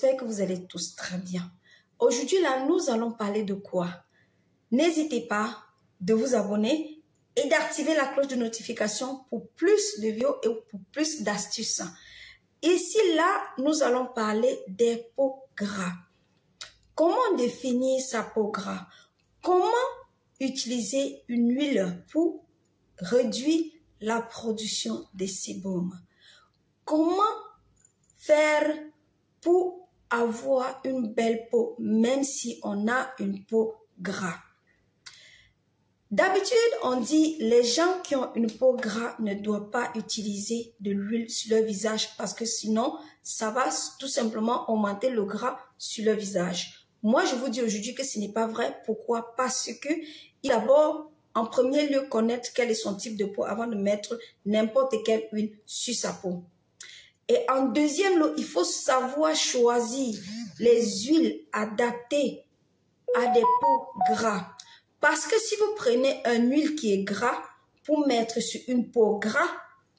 J'espère que vous allez tous très bien. Aujourd'hui, là, nous allons parler de quoi? N'hésitez pas de vous abonner et d'activer la cloche de notification pour plus de vidéos et pour plus d'astuces. Ici, là, nous allons parler des peaux gras. Comment définir sa peau gras? Comment utiliser une huile pour réduire la production de sébum? Comment faire pour avoir une belle peau même si on a une peau gras? D'habitude, on dit les gens qui ont une peau gras ne doivent pas utiliser de l'huile sur leur visage parce que sinon, ça va tout simplement augmenter le gras sur leur visage. Moi, je vous dis aujourd'hui que ce n'est pas vrai. Pourquoi? Parce que il faut d'abord, en premier lieu, connaître quel est son type de peau avant de mettre n'importe quelle huile sur sa peau. Et en deuxième lieu, il faut savoir choisir les huiles adaptées à des peaux gras. Parce que si vous prenez une huile qui est gras pour mettre sur une peau gras,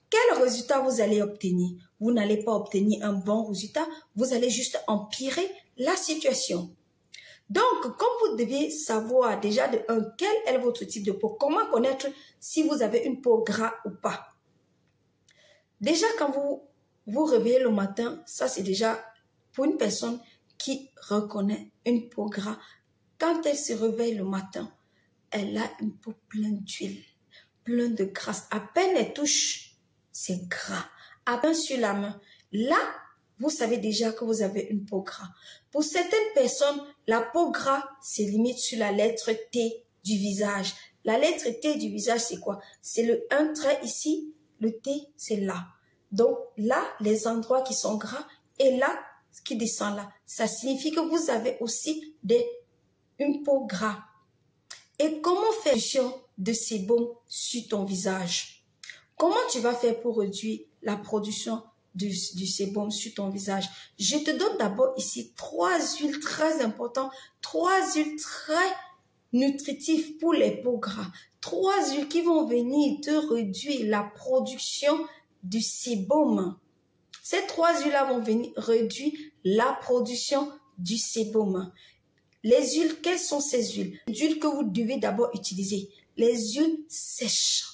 quel résultat vous allez obtenir? Vous n'allez pas obtenir un bon résultat, vous allez juste empirer la situation. Donc, comme vous devez savoir déjà quel est votre type de peau, comment connaître si vous avez une peau gras ou pas? Déjà, quand vous réveillez le matin, ça c'est déjà pour une personne qui reconnaît une peau gras. Quand elle se réveille le matin, elle a une peau pleine d'huile, pleine de graisse. À peine elle touche, c'est gras. À peine sur la main, là, vous savez déjà que vous avez une peau gras. Pour certaines personnes, la peau gras se limite sur la lettre T du visage. La lettre T du visage, c'est quoi? C'est un trait ici, le T, c'est là. Donc là, les endroits qui sont gras et là, ce qui descend là, ça signifie que vous avez aussi une peau gras. Et comment faire de sébum sur ton visage? Comment tu vas faire pour réduire la production du sébum sur ton visage? Je te donne d'abord ici 3 huiles très importantes, 3 huiles très nutritives pour les peaux gras. 3 huiles qui vont venir te réduire la production du sébum. Ces 3 huiles-là vont venir réduire la production du sébum. Les huiles, quelles sont ces huiles? Les huiles que vous devez d'abord utiliser, les huiles sèches.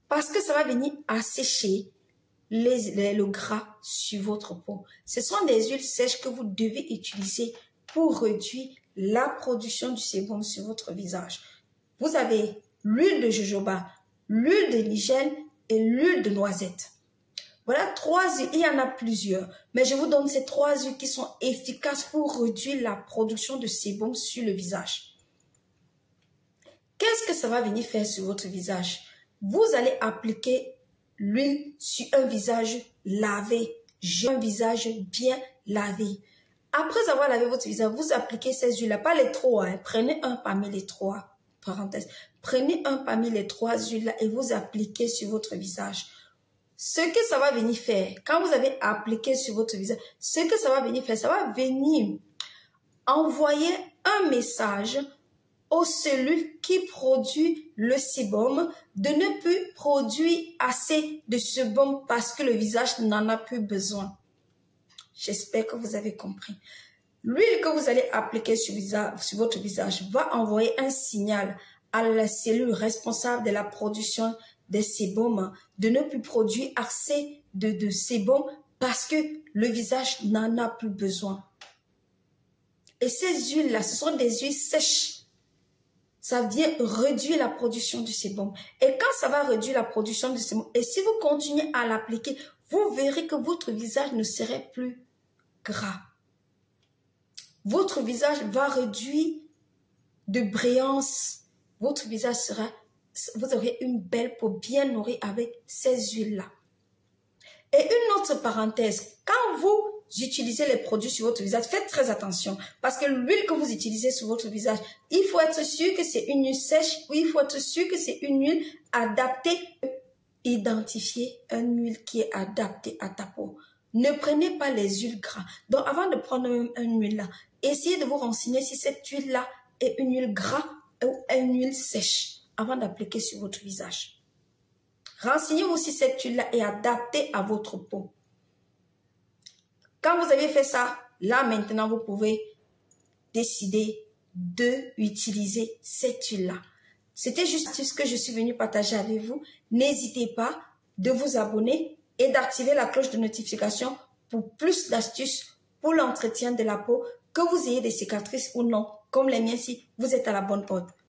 Parce que ça va venir assécher le gras sur votre peau. Ce sont des huiles sèches que vous devez utiliser pour réduire la production du sébum sur votre visage. Vous avez l'huile de jojoba, l'huile de nigel et l'huile de noisette. Voilà 3 huiles, il y en a plusieurs, mais je vous donne ces 3 huiles qui sont efficaces pour réduire la production de sébum sur le visage. Qu'est-ce que ça va venir faire sur votre visage? Vous allez appliquer l'huile sur un visage lavé, un visage bien lavé. Après avoir lavé votre visage, vous appliquez ces huiles-là, pas les 3, hein. Prenez un parmi les 3, parenthèse. Prenez un parmi les 3 huiles-là et vous appliquez sur votre visage. Ce que ça va venir faire, quand vous avez appliqué sur votre visage, ce que ça va venir faire, ça va venir envoyer un message aux cellules qui produisent le sébum de ne plus produire assez de sébum parce que le visage n'en a plus besoin. J'espère que vous avez compris. L'huile que vous allez appliquer sur votre visage va envoyer un signal à la cellule responsable de la production des sébums de ne plus produire assez de sébum parce que le visage n'en a plus besoin. Et ces huiles-là, ce sont des huiles sèches. Ça vient réduire la production du sébum. Et quand ça va réduire la production du sébum, et si vous continuez à l'appliquer, vous verrez que votre visage ne serait plus gras. Votre visage va réduire de brillance. Votre visage vous aurez une belle peau bien nourrie avec ces huiles-là. Et une autre parenthèse, quand vous utilisez les produits sur votre visage, faites très attention parce que l'huile que vous utilisez sur votre visage, il faut être sûr que c'est une huile sèche ou il faut être sûr que c'est une huile adaptée. Identifiez une huile qui est adaptée à ta peau. Ne prenez pas les huiles gras. Donc avant de prendre une huile là, essayez de vous renseigner si cette huile là est une huile gras ou une huile sèche avant d'appliquer sur votre visage. Renseignez-vous si cette huile-là est adaptée à votre peau. Quand vous avez fait ça, là maintenant, vous pouvez décider d'utiliser cette huile-là. C'était juste ce que je suis venue partager avec vous. N'hésitez pas de vous abonner et d'activer la cloche de notification pour plus d'astuces pour l'entretien de la peau, que vous ayez des cicatrices ou non, comme les miennes si vous êtes à la bonne porte.